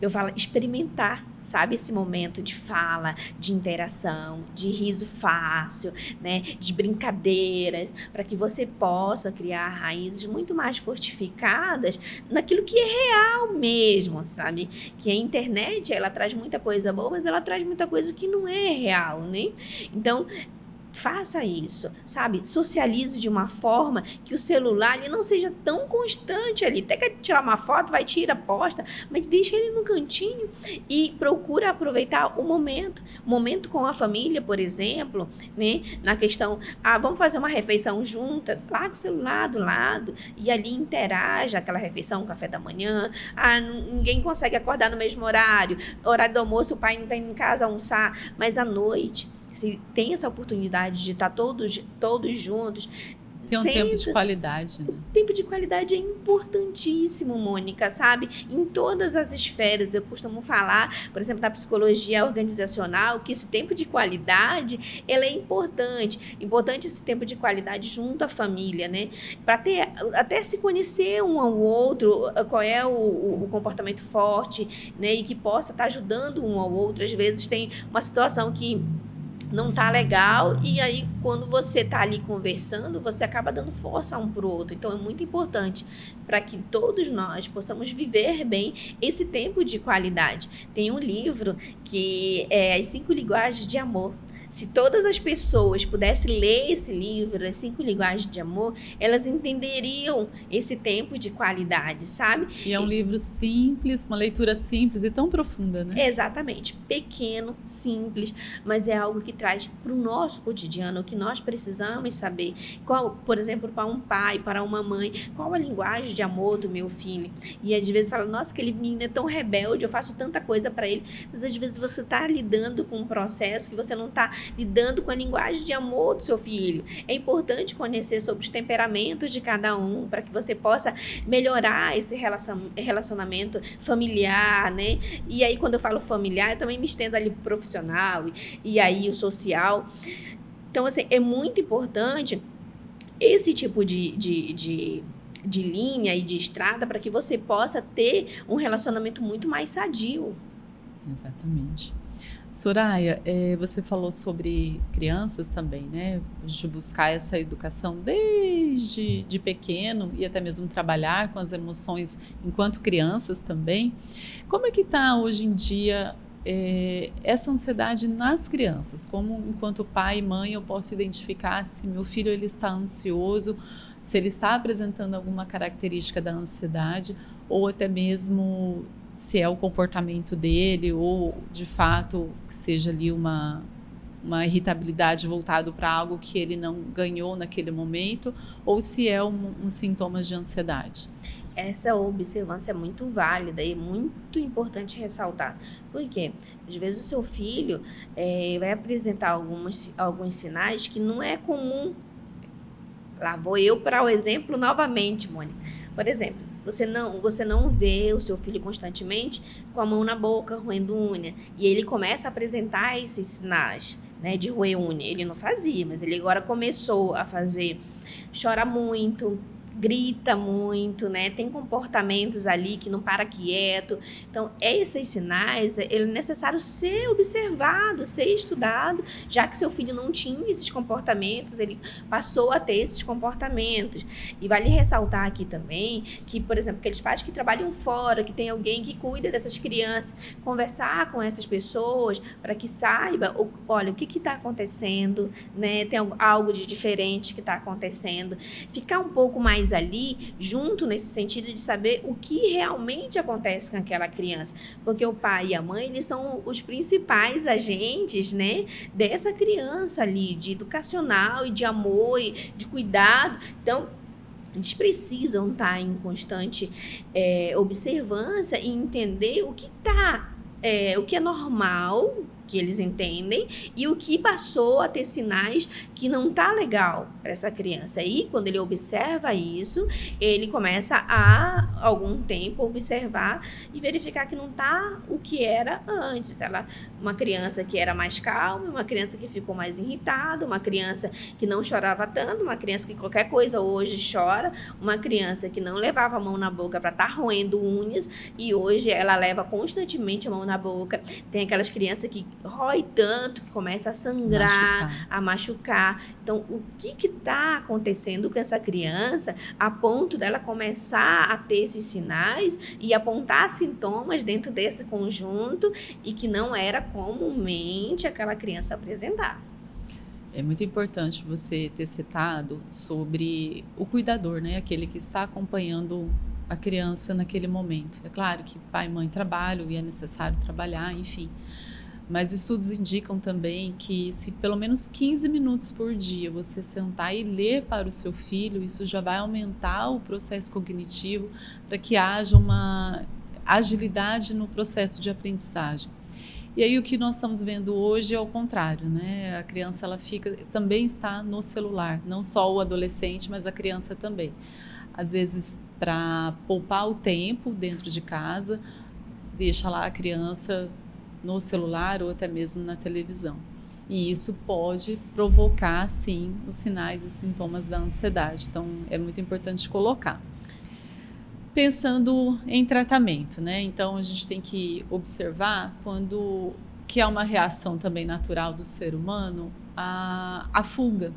eu falo, experimentar, sabe, esse momento de fala, de interação, de riso fácil, né, de brincadeiras, para que você possa criar raízes muito mais fortificadas naquilo que é real mesmo, sabe? Que a internet, ela traz muita coisa boa, mas ela traz muita coisa que não é real, né? Então, faça isso, sabe? Socialize de uma forma que o celular ele não seja tão constante ali. Até quer tirar uma foto, vai, tira, posta, mas deixa ele no cantinho e procura aproveitar o momento com a família, por exemplo, né? Na questão, vamos fazer uma refeição junta, larga o celular do lado e ali interaja aquela refeição, café da manhã. Ninguém consegue acordar no mesmo horário do almoço, o pai não vem em casa almoçar, mas à noite, se tem essa oportunidade de estar todos juntos. Tem um tempo de qualidade, né? O tempo de qualidade é importantíssimo, Mônica, sabe? Em todas as esferas. Eu costumo falar, por exemplo, na psicologia organizacional, que esse tempo de qualidade, ele é importante. Importante esse tempo de qualidade junto à família, né? Para até se conhecer um ao outro, qual é o comportamento forte, né? E que possa estar ajudando um ao outro. Às vezes tem uma situação que não tá legal, e aí quando você tá ali conversando, você acaba dando força um pro outro. Então é muito importante para que todos nós possamos viver bem esse tempo de qualidade. Tem um livro que é As 5 Linguagens de Amor. Se todas as pessoas pudessem ler esse livro, As 5 Linguagens de Amor, elas entenderiam esse tempo de qualidade, sabe? E é um livro simples, uma leitura simples e tão profunda, né? Exatamente. Pequeno, simples, mas é algo que traz para o nosso cotidiano, o que nós precisamos saber. Qual, por exemplo, para um pai, para uma mãe, qual a linguagem de amor do meu filho? E às vezes fala, nossa, aquele menino é tão rebelde, eu faço tanta coisa para ele. Mas às vezes você está lidando com um processo que você não está lidando com a linguagem de amor do seu filho. É importante conhecer sobre os temperamentos de cada um, para que você possa melhorar esse relacionamento familiar, né? E aí, quando eu falo familiar, eu também me estendo ali pro profissional e aí o social. Então, assim, é muito importante esse tipo de linha e de estrada para que você possa ter um relacionamento muito mais sadio. Exatamente. Soraya, você falou sobre crianças também, né? De buscar essa educação desde de pequeno e até mesmo trabalhar com as emoções enquanto crianças também. Como é que está hoje em dia essa ansiedade nas crianças? Como, enquanto pai e mãe, eu posso identificar se meu filho ele está ansioso, se ele está apresentando alguma característica da ansiedade ou até mesmo se é o comportamento dele ou, de fato, que seja ali uma irritabilidade voltado para algo que ele não ganhou naquele momento, ou se é um sintoma de ansiedade. Essa observância é muito válida e muito importante ressaltar. Por quê? Às vezes o seu filho vai apresentar alguns sinais que não é comum. Lá vou eu para o exemplo novamente, Mônica. Por exemplo, você não vê o seu filho constantemente com a mão na boca, roendo unha. E ele começa a apresentar esses sinais, né, de roer unha. Ele não fazia, mas ele agora começou a fazer. Chora muito, grita muito, né? Tem comportamentos ali que não para quieto. Então, esses sinais, é necessário ser observado, ser estudado, já que seu filho não tinha esses comportamentos, ele passou a ter esses comportamentos. E vale ressaltar aqui também que, por exemplo, aqueles pais que trabalham fora, que tem alguém que cuida dessas crianças, conversar com essas pessoas para que saiba, olha, o que está acontecendo, né? Tem algo de diferente que está acontecendo. Ficar um pouco mais ali, junto nesse sentido de saber o que realmente acontece com aquela criança, porque o pai e a mãe, eles são os principais agentes, né, dessa criança ali, de educacional e de amor e de cuidado. Então, eles precisam estar em constante observância e entender o que o que é normal, que eles entendem, e o que passou a ter sinais que não tá legal para essa criança. E quando ele observa isso, ele começa a algum tempo observar e verificar que não tá o que era antes. Uma criança que era mais calma, uma criança que ficou mais irritada, uma criança que não chorava tanto, uma criança que qualquer coisa hoje chora, uma criança que não levava a mão na boca para estar roendo unhas e hoje ela leva constantemente a mão na boca. Tem aquelas crianças que rói tanto que começa a sangrar, a machucar. Então, o que está acontecendo com essa criança a ponto dela começar a ter esses sinais e apontar sintomas dentro desse conjunto e que não era comumente aquela criança apresentar? É muito importante você ter citado sobre o cuidador, né? Aquele que está acompanhando a criança naquele momento. É claro que pai e mãe trabalham e é necessário trabalhar, enfim. Mas estudos indicam também que se pelo menos 15 minutos por dia você sentar e ler para o seu filho, isso já vai aumentar o processo cognitivo para que haja uma agilidade no processo de aprendizagem. E aí o que nós estamos vendo hoje é o contrário, né? A criança também está no celular, não só o adolescente, mas a criança também. Às vezes, para poupar o tempo dentro de casa, deixa lá a criança no celular ou até mesmo na televisão. E isso pode provocar, sim, os sinais e sintomas da ansiedade. Então, é muito importante colocar. Pensando em tratamento, né? Então, a gente tem que observar quando que é uma reação também natural do ser humano, a fuga.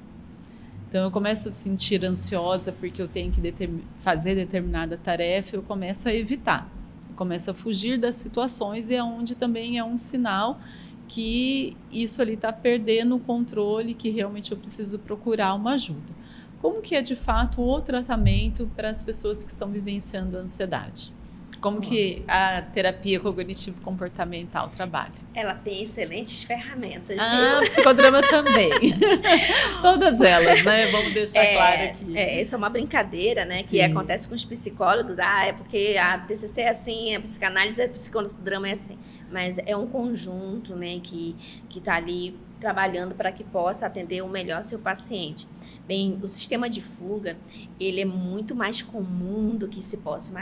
Então, eu começo a sentir ansiosa porque eu tenho que fazer determinada tarefa, eu começo a evitar, eu começo a fugir das situações, e é onde também é um sinal que isso ali está perdendo o controle, que realmente eu preciso procurar uma ajuda. Como que é, de fato, o tratamento para as pessoas que estão vivenciando a ansiedade? Como que a terapia cognitivo-comportamental trabalha? Ela tem excelentes ferramentas. Ah, psicodrama também. Todas elas, né? Vamos deixar claro aqui. Isso é uma brincadeira, né? Sim. Que acontece com os psicólogos. É porque a TCC é assim, a psicanálise é psicodrama é assim. Mas é um conjunto, né? Que tá ali trabalhando para que possa atender o melhor seu paciente. Bem, o sistema de fuga, ele é muito mais comum do que se possa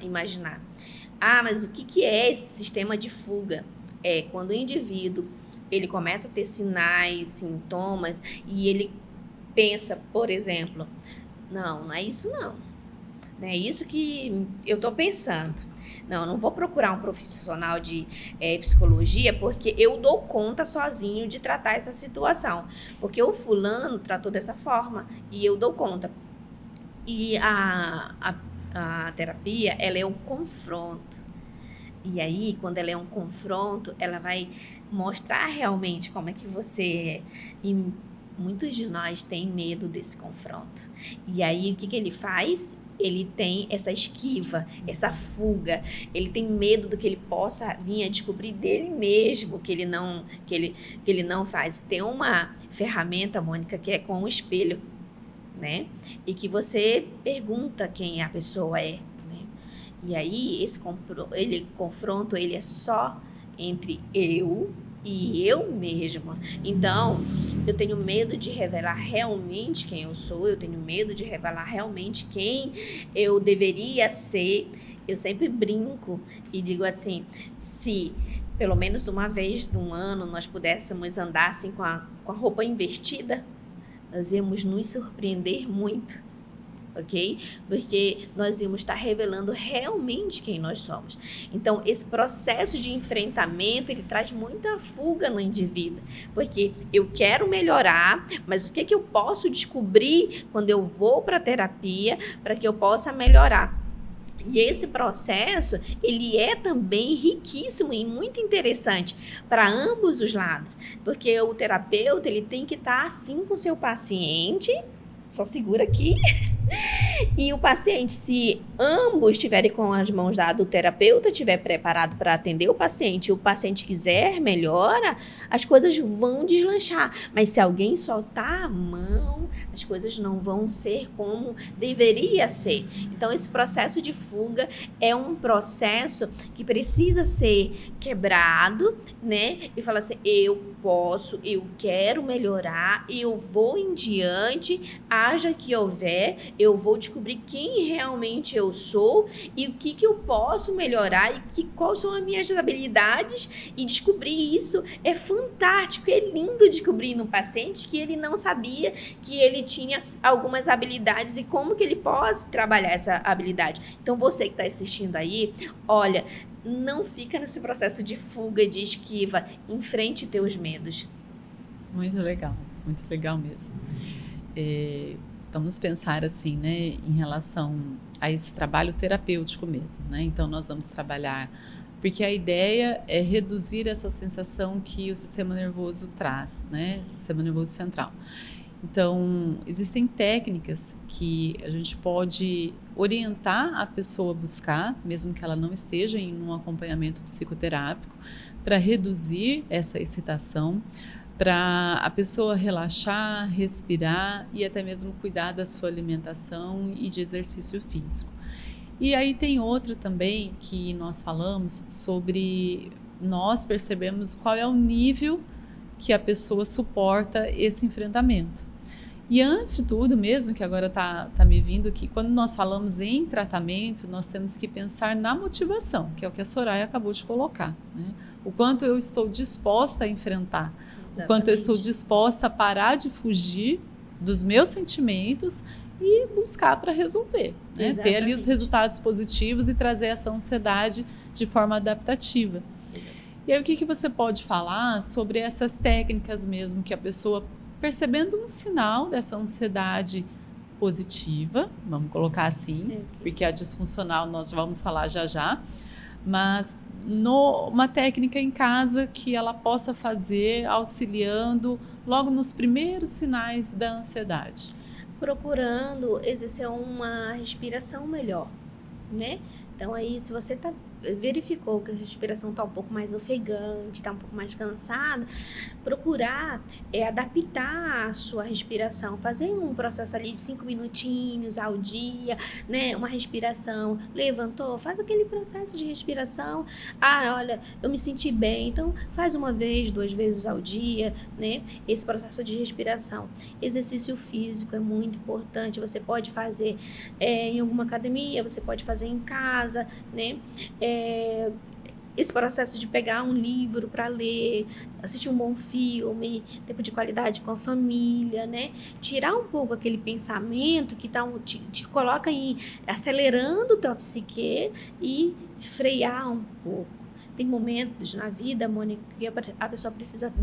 imaginar. Mas o que é esse sistema de fuga? É quando o indivíduo, ele começa a ter sinais, sintomas, e ele pensa, por exemplo, não é isso não. Não é isso que eu estou pensando. Não vou procurar um profissional de psicologia porque eu dou conta sozinho de tratar essa situação. Porque o fulano tratou dessa forma e eu dou conta. E a terapia, ela é um confronto. E aí, quando ela é um confronto, ela vai mostrar realmente como é que você é. E muitos de nós têm medo desse confronto. E aí, o que ele faz? Ele tem essa esquiva, essa fuga, ele tem medo do que ele possa vir a descobrir dele mesmo, que ele não faz. Tem uma ferramenta, Mônica, que é com o espelho, né? E que você pergunta quem a pessoa é, né? E aí, esse confronto, ele é só entre eu e eu mesma. Então, eu tenho medo de revelar realmente quem eu sou, eu tenho medo de revelar realmente quem eu deveria ser. Eu sempre brinco e digo assim, se pelo menos uma vez no ano nós pudéssemos andar assim com a roupa invertida, nós íamos nos surpreender muito. Ok? Porque nós íamos estar revelando realmente quem nós somos. Então, esse processo de enfrentamento, ele traz muita fuga no indivíduo. Porque eu quero melhorar, mas o que eu posso descobrir quando eu vou para a terapia para que eu possa melhorar? E esse processo, ele é também riquíssimo e muito interessante para ambos os lados. Porque o terapeuta, ele tem que estar assim com o seu paciente. Só segura aqui. E o paciente, se ambos estiverem com as mãos dadas, o terapeuta estiver preparado para atender o paciente e o paciente quiser melhora, as coisas vão deslanchar. Mas se alguém soltar a mão, as coisas não vão ser como deveria ser. Então, esse processo de fuga é um processo que precisa ser quebrado, né? E falar assim, eu posso, eu quero melhorar, eu vou em diante, haja que houver, eu vou descobrir quem realmente eu sou e o que eu posso melhorar e quais são as minhas habilidades, e descobrir isso é fantástico, é lindo descobrir no paciente que ele não sabia que ele tinha algumas habilidades e como que ele pode trabalhar essa habilidade. Então, você que está assistindo aí, olha, não fica nesse processo de fuga e de esquiva, enfrente teus medos. Muito legal mesmo. Vamos pensar assim, né, em relação a esse trabalho terapêutico mesmo, né? Então, nós vamos trabalhar, porque a ideia é reduzir essa sensação que o sistema nervoso traz, né? Sistema nervoso central. Então, existem técnicas que a gente pode orientar a pessoa a buscar, mesmo que ela não esteja em um acompanhamento psicoterápico, para reduzir essa excitação, para a pessoa relaxar, respirar e até mesmo cuidar da sua alimentação e de exercício físico. E aí tem outra também que nós falamos sobre, nós percebemos qual é o nível que a pessoa suporta esse enfrentamento. E antes de tudo mesmo, que agora tá me vindo que quando nós falamos em tratamento, nós temos que pensar na motivação, que é o que a Soraya acabou de colocar, né? O quanto eu estou disposta a enfrentar. Exatamente. O quanto eu estou disposta a parar de fugir dos meus sentimentos e buscar para resolver, né? Ter ali os resultados positivos e trazer essa ansiedade de forma adaptativa. E aí, o que você pode falar sobre essas técnicas mesmo que a pessoa, percebendo um sinal dessa ansiedade positiva, vamos colocar assim, porque a disfuncional nós vamos falar já já, mas uma técnica em casa que ela possa fazer auxiliando logo nos primeiros sinais da ansiedade? Procurando exercer uma respiração melhor, né? Então aí, se você verificou que a respiração está um pouco mais ofegante, está um pouco mais cansada, procurar adaptar a sua respiração, fazer um processo ali de 5 minutinhos ao dia, né? Uma respiração, levantou, faz aquele processo de respiração. Ah, olha, eu me senti bem, então faz 1 vez, 2 vezes ao dia, né? Esse processo de respiração. Exercício físico é muito importante, você pode fazer em alguma academia, você pode fazer em casa, né? Esse processo de pegar um livro para ler, assistir um bom filme, tempo de qualidade com a família, né? Tirar um pouco aquele pensamento que te coloca acelerando a tua psique e frear um pouco. Tem momentos na vida, Mônica, que a pessoa precisa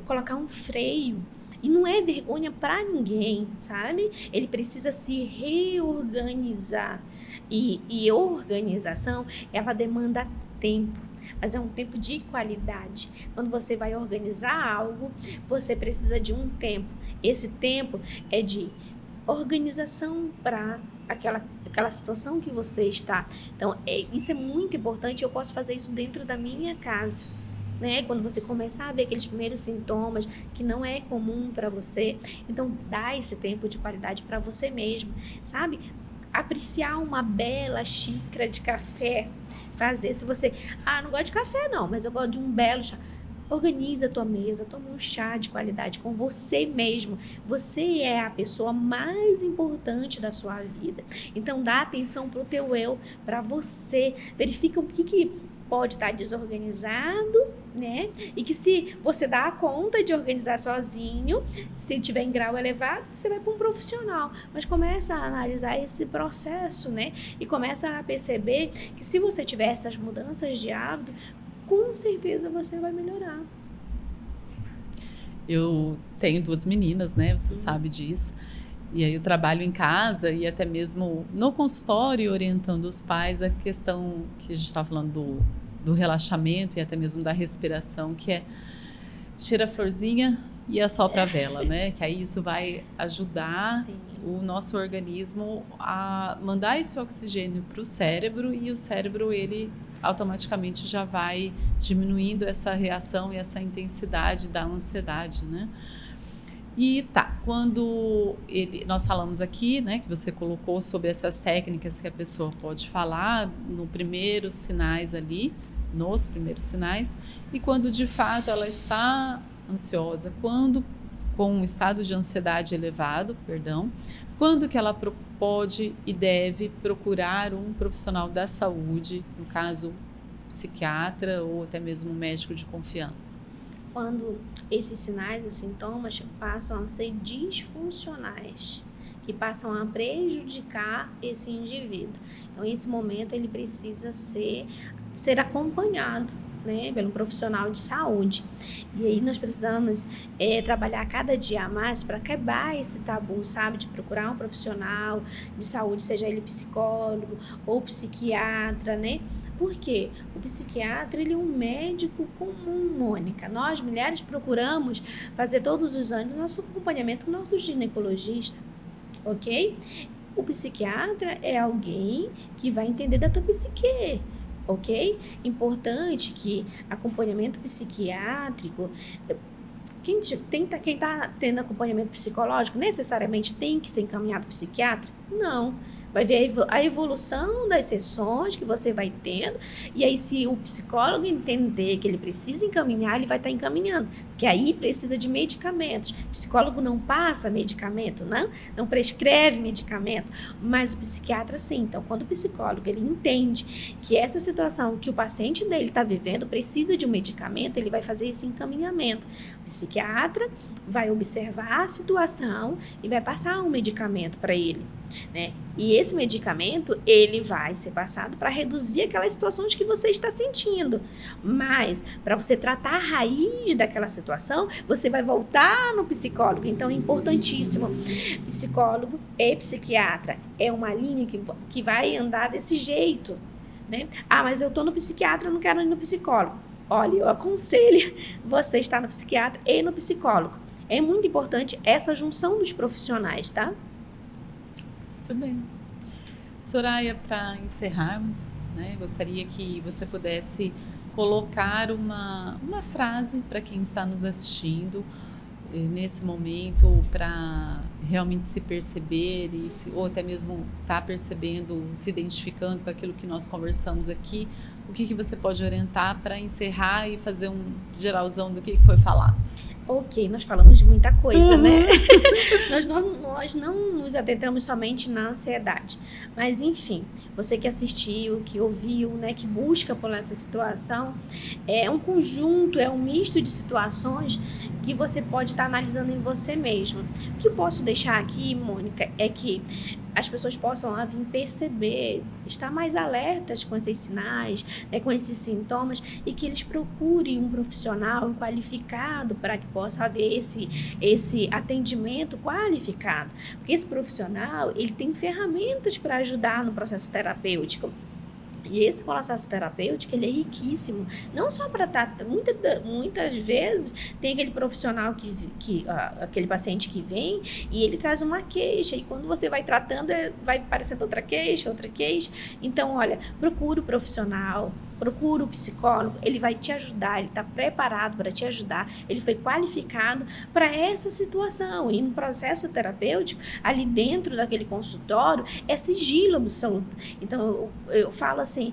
colocar um freio. E não é vergonha para ninguém, sabe? Ele precisa se reorganizar. E organização, ela demanda tempo, mas é um tempo de qualidade. Quando você vai organizar algo, você precisa de um tempo. Esse tempo é de organização para aquela situação que você está. Então, isso é muito importante. Eu posso fazer isso dentro da minha casa, né? Quando você começar a ver aqueles primeiros sintomas que não é comum para você, então dá esse tempo de qualidade para você mesmo, sabe? Apreciar uma bela xícara de café, se você, não gosto de café não, mas eu gosto de um belo chá, organiza a tua mesa, toma um chá de qualidade com você mesmo. Você é a pessoa mais importante da sua vida, então dá atenção pro teu eu, para você, verifica o que pode estar desorganizado, né? E que se você dá conta de organizar sozinho, se tiver em grau elevado, você vai para um profissional. Mas começa a analisar esse processo, né? E começa a perceber que se você tiver essas mudanças de hábito, com certeza você vai melhorar. Eu tenho 2 meninas, né? Você sabe disso. E aí eu trabalho em casa e até mesmo no consultório orientando os pais a questão que a gente estava falando do relaxamento e até mesmo da respiração, que é cheira a florzinha e assopra a vela, né? Que aí isso vai ajudar Sim. o nosso organismo a mandar esse oxigênio para o cérebro e o cérebro, ele automaticamente já vai diminuindo essa reação e essa intensidade da ansiedade, né? E quando nós falamos aqui, né, que você colocou sobre essas técnicas que a pessoa pode falar nos primeiros sinais, e quando de fato ela está ansiosa, quando com um estado de ansiedade elevado, quando que ela pode e deve procurar um profissional da saúde, no caso psiquiatra ou até mesmo um médico de confiança? Quando esses sinais e sintomas passam a ser disfuncionais, que passam a prejudicar esse indivíduo. Então, nesse momento, ele precisa ser acompanhado, né, pelo profissional de saúde. E aí nós precisamos trabalhar cada dia mais para quebrar esse tabu, sabe? De procurar um profissional de saúde, seja ele psicólogo ou psiquiatra, né? Por quê? O psiquiatra, ele é um médico comum, Mônica. Nós, mulheres, procuramos fazer todos os anos nosso acompanhamento com o nosso ginecologista, ok? O psiquiatra é alguém que vai entender da tua psique, ok? Importante que acompanhamento psiquiátrico... Quem está tendo acompanhamento psicológico necessariamente tem que ser encaminhado psiquiátrico? Não. Vai ver a evolução das sessões que você vai tendo, e aí se o psicólogo entender que ele precisa encaminhar, ele vai estar encaminhando, porque aí precisa de medicamentos. O psicólogo não passa medicamento, não prescreve medicamento, mas o psiquiatra sim. Então, quando o psicólogo ele entende que essa situação que o paciente dele está vivendo precisa de um medicamento, ele vai fazer esse encaminhamento. O psiquiatra vai observar a situação e vai passar um medicamento para ele, né? E esse medicamento, ele vai ser passado para reduzir aquelas situações que você está sentindo. Mas, para você tratar a raiz daquela situação, você vai voltar no psicólogo. Então, é importantíssimo. Psicólogo e psiquiatra é uma linha que vai andar desse jeito, né? Ah, mas eu estou no psiquiatra, eu não quero ir no psicólogo. Olha, eu aconselho você estar no psiquiatra e no psicólogo. É muito importante essa junção dos profissionais, tá? Muito bem. Soraya, para encerrarmos, né, gostaria que você pudesse colocar uma frase para quem está nos assistindo nesse momento, para realmente se perceber ou até mesmo estar percebendo, se identificando com aquilo que nós conversamos aqui. O que você pode orientar para encerrar e fazer um geralzão do que foi falado? Ok, nós falamos de muita coisa, né? Nós não nos atentamos somente na ansiedade. Mas, enfim, você que assistiu, que ouviu, né, que busca por essa situação, é um conjunto, é um misto de situações que você pode estar analisando em você mesmo. O que eu posso deixar aqui, Mônica, é que as pessoas possam lá vir perceber, estar mais alertas com esses sinais, né, com esses sintomas, e que eles procurem um profissional qualificado para que possa haver esse atendimento qualificado. Porque esse profissional, ele tem ferramentas para ajudar no processo terapêutico. E esse processo terapêutico, ele é riquíssimo, não só para tratar, muitas vezes tem aquele profissional aquele paciente que vem e ele traz uma queixa, e quando você vai tratando, vai aparecendo outra queixa, então olha, procura o profissional, procura o psicólogo, ele vai te ajudar, ele está preparado para te ajudar, ele foi qualificado para essa situação, e no processo terapêutico, ali dentro daquele consultório, é sigilo absoluto. Então eu falo assim,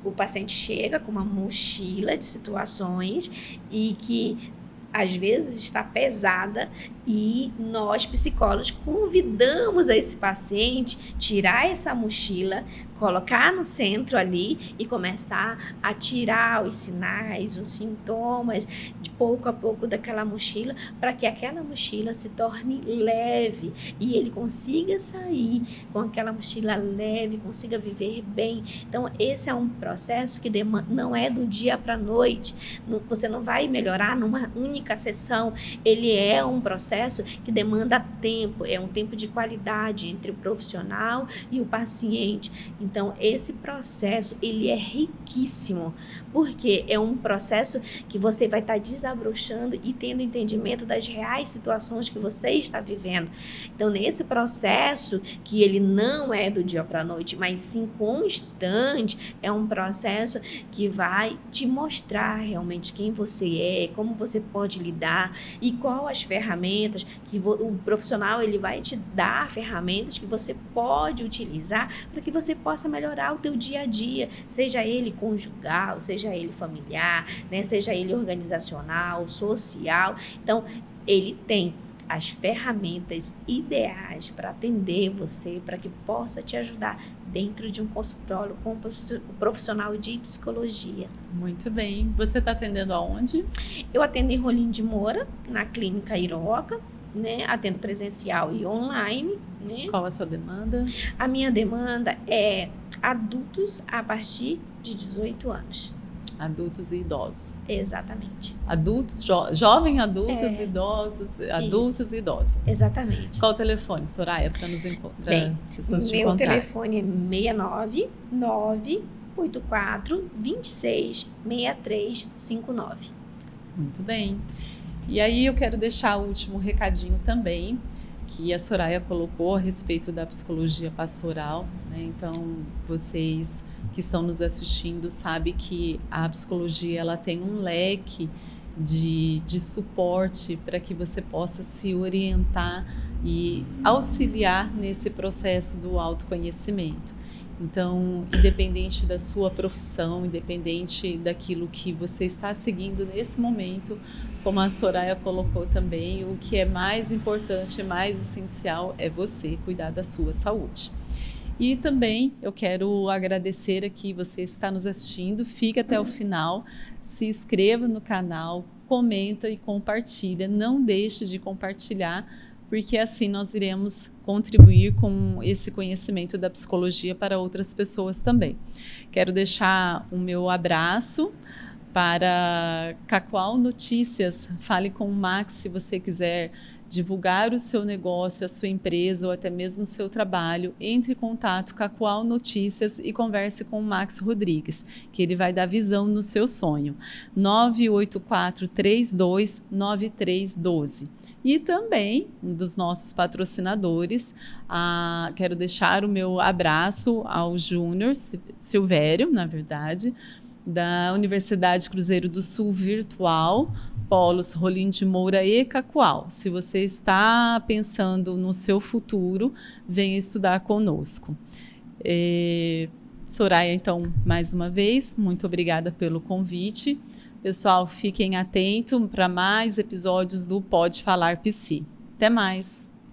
o paciente chega com uma mochila de situações e que às vezes está pesada, e nós psicólogos convidamos a esse paciente tirar essa mochila, colocar no centro ali e começar a tirar os sinais, os sintomas de pouco a pouco daquela mochila, para que aquela mochila se torne leve e ele consiga sair com aquela mochila leve, consiga viver bem. Então esse é um processo que não é do dia para a noite, você não vai melhorar numa única sessão, ele é um processo que demanda tempo, é um tempo de qualidade entre o profissional e o paciente. Então, esse processo, ele é riquíssimo, porque é um processo que você vai estar desabrochando e tendo entendimento das reais situações que você está vivendo. Então, nesse processo, que ele não é do dia para a noite, mas sim constante, é um processo que vai te mostrar realmente quem você é, como você pode lidar e qual as ferramentas que o profissional, ele vai te dar ferramentas que você pode utilizar para que você possa melhorar o teu dia a dia, seja ele conjugal, seja ele familiar, né, seja ele organizacional, social. Então, ele tem as ferramentas ideais para atender você, para que possa te ajudar dentro de um consultório com um profissional de psicologia. Muito bem. Você está atendendo aonde? Eu atendo em Rolim de Moura, na Clínica Iroca, né? Atendo presencial e online, né? Qual a sua demanda? A minha demanda é adultos a partir de 18 anos. Adultos e idosos. Exatamente. Adultos, jovem adultos, idosos, adultos Isso. e idosos. Exatamente. Qual o telefone, Soraya, para nos encontrar? Bem, Pessoas te meu encontrar. telefone é 69984 26 6359. Muito bem. E aí eu quero deixar o último recadinho também, que a Soraya colocou a respeito da psicologia pastoral, né? Então, vocês que estão nos assistindo sabem que a psicologia, ela tem um leque de suporte para que você possa se orientar e auxiliar nesse processo do autoconhecimento. Então, independente da sua profissão, independente daquilo que você está seguindo nesse momento, como a Soraya colocou também, o que é mais importante, mais essencial é você cuidar da sua saúde. E também eu quero agradecer aqui, você está nos assistindo, fica até o final, se inscreva no canal, comenta e compartilha, não deixe de compartilhar porque assim nós iremos contribuir com esse conhecimento da psicologia para outras pessoas também. Quero deixar o meu abraço para Cacoal Notícias. Fale com o Max se você quiser divulgar o seu negócio, a sua empresa ou até mesmo o seu trabalho. Entre em contato com Cacoal Notícias e converse com o Max Rodrigues, que ele vai dar visão no seu sonho. 984329312. E também, um dos nossos patrocinadores, quero deixar o meu abraço ao Júnior Silvério, na verdade, da Universidade Cruzeiro do Sul Virtual, Polos Rolim de Moura e Cacoal. Se você está pensando no seu futuro, venha estudar conosco. Soraya, então, mais uma vez, muito obrigada pelo convite. Pessoal, fiquem atentos para mais episódios do Pode Falar Psi. Até mais!